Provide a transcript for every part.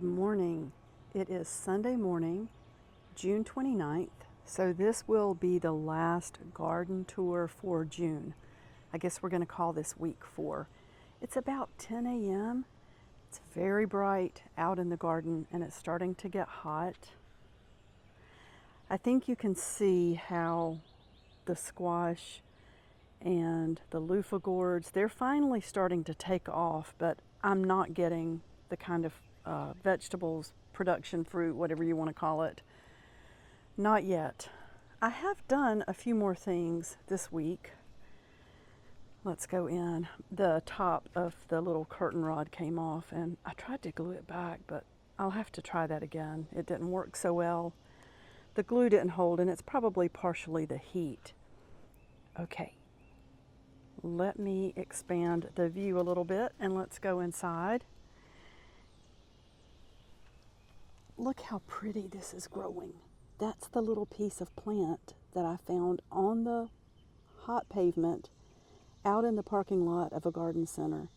morning. It is Sunday morning, June 29th, so this will be the last garden tour for June. I guess we're going to call this week 4. It's about 10 a.m. It's very bright out in the garden and it's starting to get hot. I think you can see how the squash and the loofah gourds, they're finally starting to take off, but I'm not getting the kind of vegetables, production fruit, whatever you want to call it. Not yet. I have done a few more things this week. Let's go in. The top of the little curtain rod came off and I tried to glue it back, but I'll have to try that again. It didn't work so well. The glue didn't hold, and it's probably partially the heat. Okay. Let me expand the view a little bit and let's go inside. Look how pretty this is growing. That's the little piece of plant that I found on the hot pavement out in the parking lot of a garden center.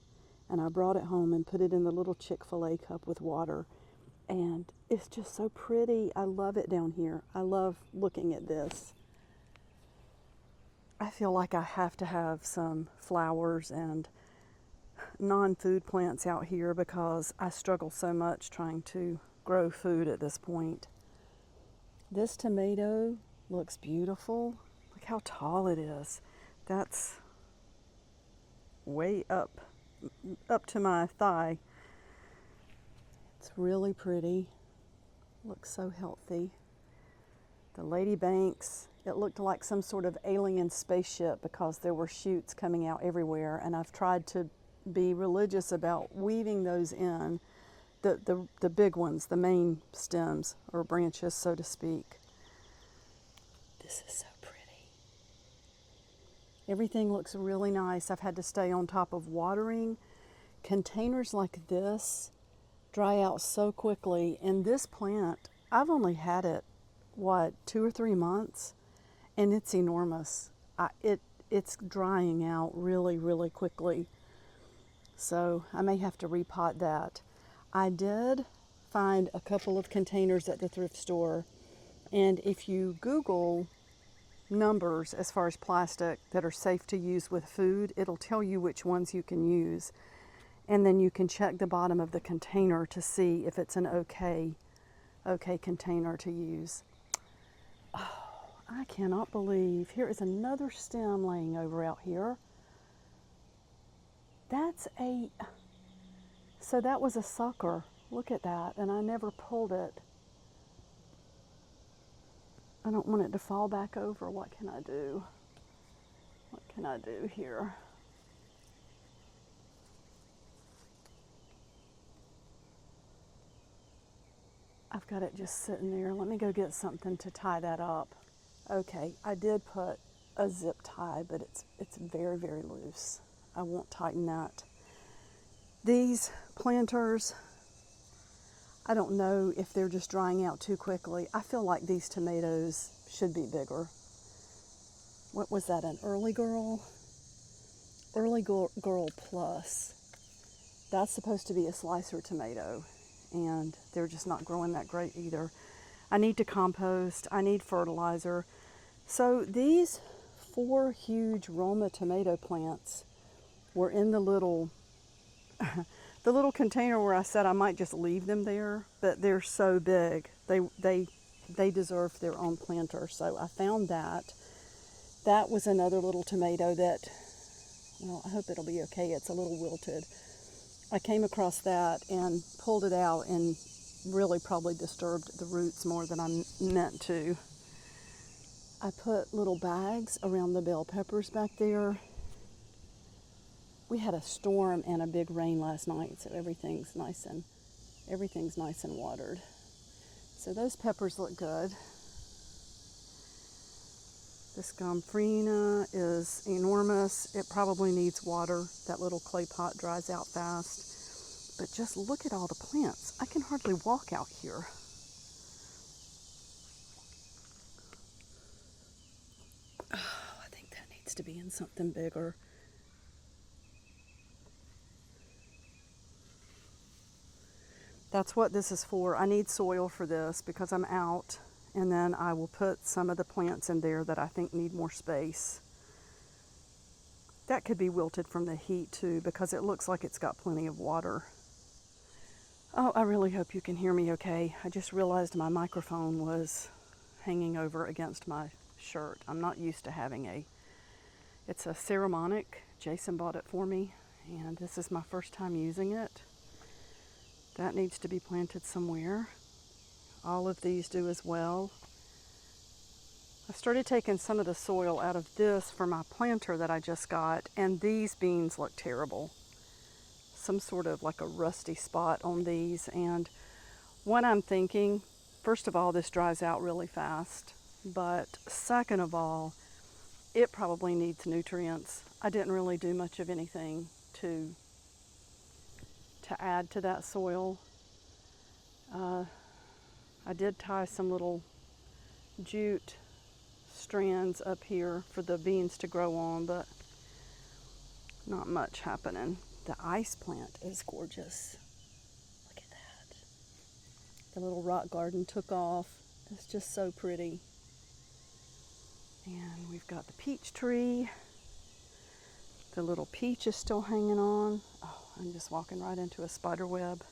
And I brought it home and put it in the little Chick-fil-A cup with water. And it's just so pretty. I love it down here. I love looking at this. I feel like I have to have some flowers and non-food plants out here because I struggle so much trying to grow food at this point. This tomato looks beautiful. Look how tall it is. That's way up to my thigh. It's really pretty. Looks so healthy. The lady banks, it looked like some sort of alien spaceship because there were shoots coming out everywhere, and I've tried to be religious about weaving those in, the big ones, the main stems or branches, so to speak. This is so pretty. Everything looks really nice. I've had to stay on top of watering. Containers like this dry out so quickly, and this plant, I've only had it 2 or 3 months, and it's enormous. It's drying out really quickly, so I may have to repot that. I did find a couple of containers at the thrift store, and if you Google numbers as far as plastic that are safe to use with food, it'll tell you which ones you can use, and then you can check the bottom of the container to see if it's an okay container to use. Oh, I cannot believe, here is another stem laying over out here. So that was a sucker. Look at that, and I never pulled it. I don't want it to fall back over. What can I do? What can I do here? I've got it just sitting there. Let me go get something to tie that up. Okay, I did put a zip tie, but it's very loose. I won't tighten that. These planters, I don't know if they're just drying out too quickly. I feel like these tomatoes should be bigger. What was that, an early girl? Early girl plus. That's supposed to be a slicer tomato, and they're just not growing that great either. I need to compost. I need fertilizer. So these 4 huge Roma tomato plants were in the little container where I said I might just leave them there, but they're so big. They deserve their own planter. So I found that. That was another little tomato that, well, I hope it'll be okay. It's a little wilted. I came across that and pulled it out and really probably disturbed the roots more than I meant to. I put little bags around the bell peppers back there. We had a storm and a big rain last night, so everything's nice and watered. So those peppers look good. This gomphrena is enormous. It probably needs water. That little clay pot dries out fast. But just look at all the plants. I can hardly walk out here. Oh, I think that needs to be in something bigger. That's what this is for. I need soil for this because I'm out, and then I will put some of the plants in there that I think need more space. That could be wilted from the heat too because it looks like it's got plenty of water. Oh, I really hope you can hear me okay. I just realized my microphone was hanging over against my shirt. I'm not used to having it's a ceremonic. Jason bought it for me, and this is my first time using it. That needs to be planted somewhere. All of these do as well. I started taking some of the soil out of this for my planter that I just got, and these beans look terrible. Some sort of like a rusty spot on these, and what I'm thinking, first of all, this dries out really fast, but second of all, it probably needs nutrients. I didn't really do much of anything to add to that soil. I did tie some little jute strands up here for the beans to grow on, but not much happening. The ice plant is gorgeous. Look at that. The little rock garden took off. It's just so pretty. And we've got the peach tree. The little peach is still hanging on. Oh, I'm just walking right into a spider web.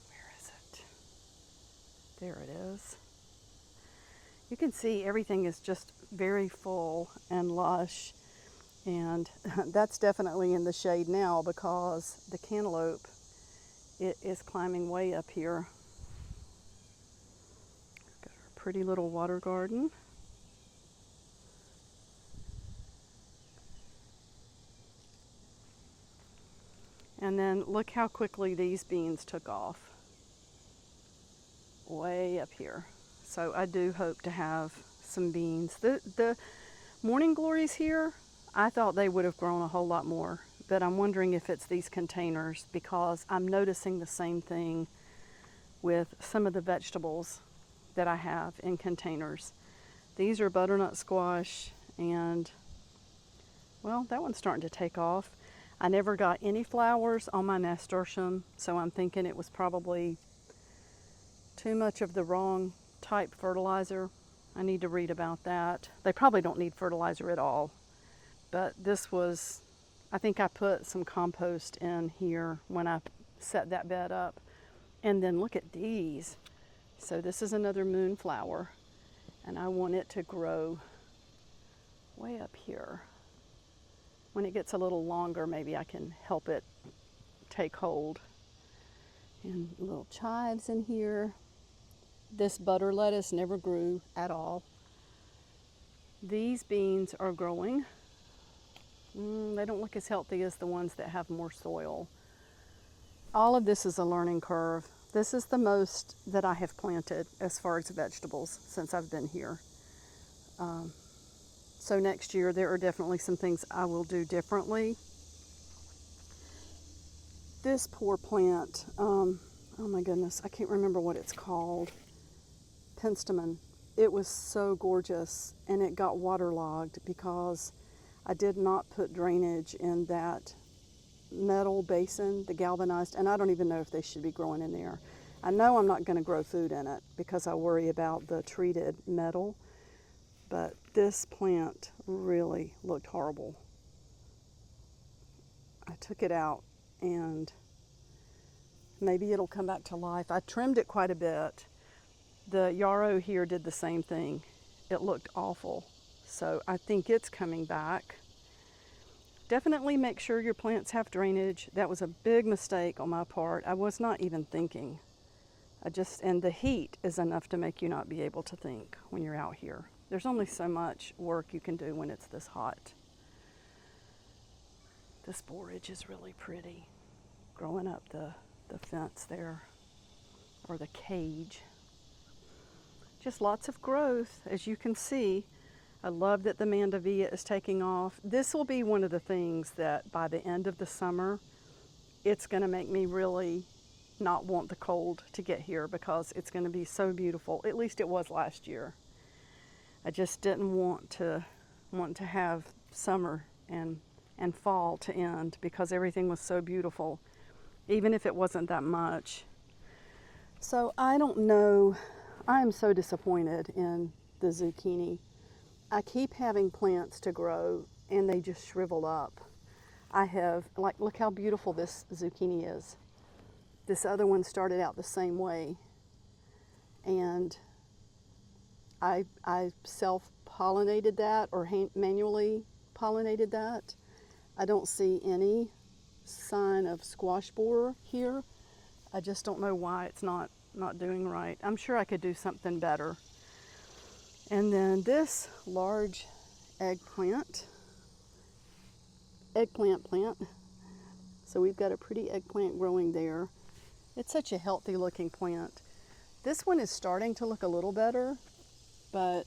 Where is it? There it is. You can see everything is just very full and lush, and that's definitely in the shade now because the cantaloupe, it is climbing way up here. Got our pretty little water garden. And then look how quickly these beans took off. Way up here. So I do hope to have some beans. The morning glories here, I thought they would have grown a whole lot more, but I'm wondering if it's these containers because I'm noticing the same thing with some of the vegetables that I have in containers. These are butternut squash, and well, that one's starting to take off. I never got any flowers on my nasturtium, so I'm thinking it was probably too much of the wrong type fertilizer. I need to read about that. They probably don't need fertilizer at all, but this was, I think I put some compost in here when I set that bed up. And then look at these. So this is another moonflower, and I want it to grow way up here. When it gets a little longer, maybe I can help it take hold. And little chives in here. This butter lettuce never grew at all. These beans are growing. They don't look as healthy as the ones that have more soil. All of this is a learning curve. This is the most that I have planted as far as vegetables since I've been here. So next year there are definitely some things I will do differently. This poor plant, oh my goodness, I can't remember what it's called. Penstemon. It was so gorgeous, and it got waterlogged because I did not put drainage in that metal basin, the galvanized, and I don't even know if they should be growing in there. I know I'm not going to grow food in it because I worry about the treated metal, but this plant really looked horrible. I took it out, and maybe it'll come back to life. I trimmed it quite a bit. The yarrow here did the same thing. It looked awful. So I think it's coming back. Definitely make sure your plants have drainage. That was a big mistake on my part. I was not even thinking. And the heat is enough to make you not be able to think when you're out here. There's only so much work you can do when it's this hot. This borage is really pretty. Growing up the fence there, or the cage. Just lots of growth, as you can see. I love that the mandevilla is taking off. This will be one of the things that by the end of the summer, it's going to make me really not want the cold to get here because it's going to be so beautiful. At least it was last year. I just didn't want to have summer and fall to end because everything was so beautiful. even if it wasn't that much. So I don't know. I am so disappointed in the zucchini. I keep having plants to grow and they just shrivel up. I have, like, look how beautiful this zucchini is. This other one started out the same way. And I self-pollinated that or manually pollinated that. I don't see any sign of squash borer here. I just don't know why it's not doing right. I'm sure I could do something better. And then this large eggplant plant. So we've got a pretty eggplant growing there. It's such a healthy looking plant. This one is starting to look a little better, but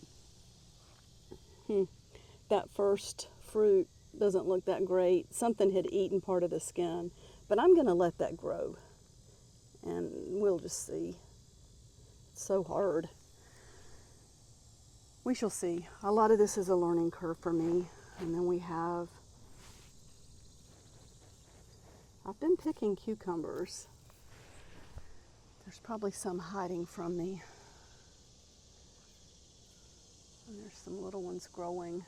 that first fruit doesn't look that great. Something had eaten part of the skin, but I'm gonna let that grow and we'll just see. It's so hard. We shall see. A lot of this is a learning curve for me. And then I've been picking cucumbers. There's probably some hiding from me. And there's some little ones growing.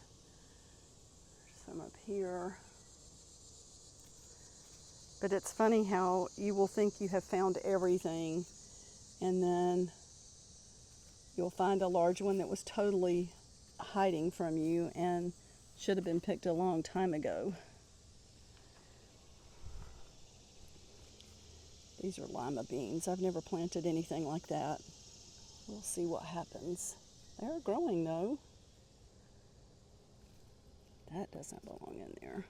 There's some up here. But it's funny how you will think you have found everything, and then you'll find a large one that was totally hiding from you and should have been picked a long time ago. These are lima beans. I've never planted anything like that. We'll see what happens. They're growing though. That doesn't belong in there.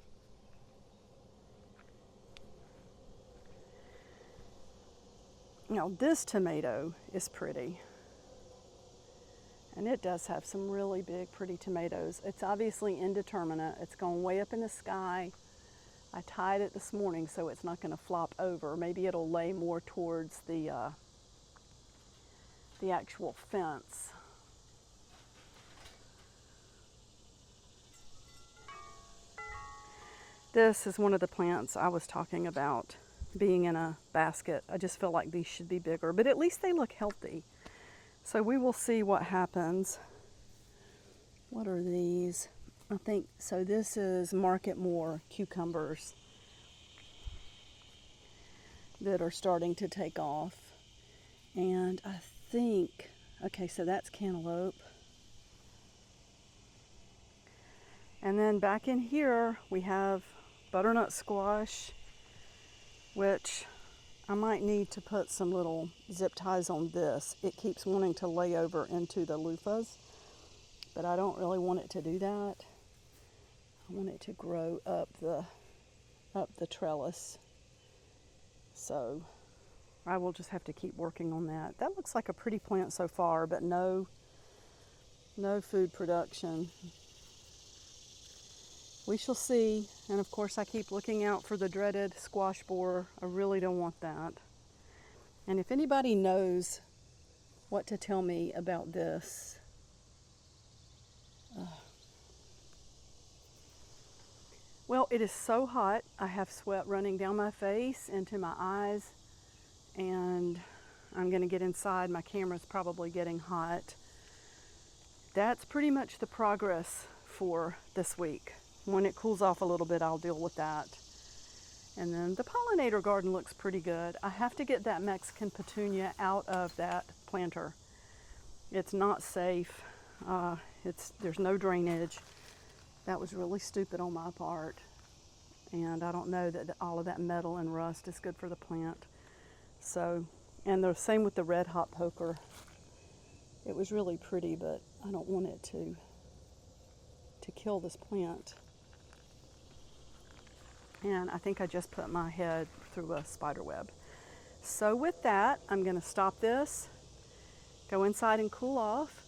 Now this tomato is pretty. And it does have some really big, pretty tomatoes. It's obviously indeterminate. It's gone way up in the sky. I tied it this morning so it's not going to flop over. Maybe it'll lay more towards the actual fence. This is one of the plants I was talking about being in a basket. I just feel like these should be bigger, but at least they look healthy. So we will see what happens. What are these? I think, so this is Market More cucumbers that are starting to take off. And I think, okay, so that's cantaloupe. And then back in here we have butternut squash, which I might need to put some little zip ties on this. It keeps wanting to lay over into the loofahs, but I don't really want it to do that. I want it to grow up the trellis. So I will just have to keep working on that. That looks like a pretty plant so far, but no food production. We shall see. And of course I keep looking out for the dreaded squash borer. I really don't want that. And if anybody knows what to tell me about this, well, it is so hot. I have sweat running down my face, into my eyes, and I'm going to get inside. My camera's probably getting hot. That's pretty much the progress for this week. When it cools off a little bit, I'll deal with that. And then the pollinator garden looks pretty good. I have to get that Mexican petunia out of that planter. It's not safe. There's no drainage. That was really stupid on my part. And I don't know that all of that metal and rust is good for the plant. So, and the same with the red hot poker. It was really pretty, but I don't want it to kill this plant. And I think I just put my head through a spider web. So with that, I'm going to stop this, go inside and cool off,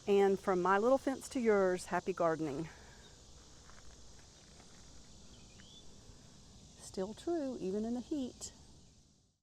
and from my little fence to yours, happy gardening. Still true, even in the heat.